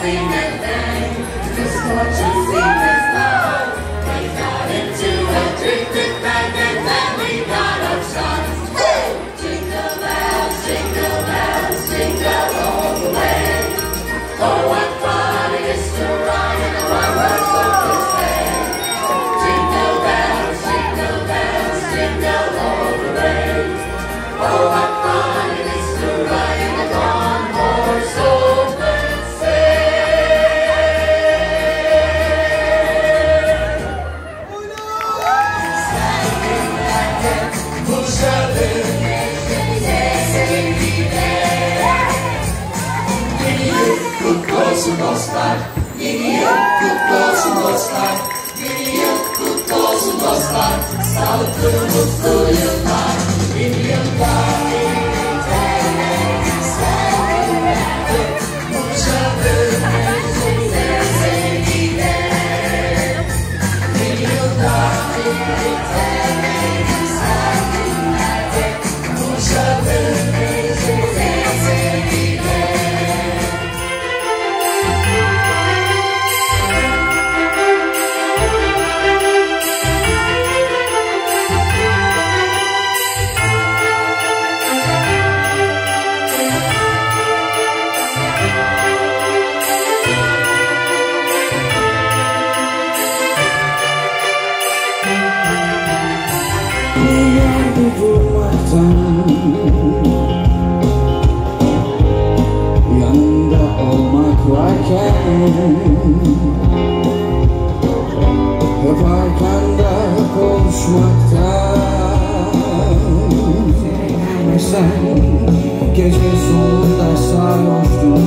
seen a thing. This fortune seemed as low. We got into a drifted bag and then we got our shots. Jingle bells, jingle all the way. Oh, what fun it is to ride in a one-horse open sleigh. Jingle bells, jingle all the way. Oh, what fun it is to ride in a one-horse open sleigh. Seninle buluşalım, sevgiyle. Yeni yıl kutlu olsun dostlar, yeni yıl kutlu olsun dostlar, yeni yıl kutlu olsun dostlar, sağlıklı mutlu yıllar, yeni yılda birlikte sevgilerle buluşalım, sevgiyle. Yeni yılda birlikte sevgilerle buluşalım, sevgiyle. Yanında olmak varken, hep arkanda konuşmaktan. Sen gece sonunda sarhoştun,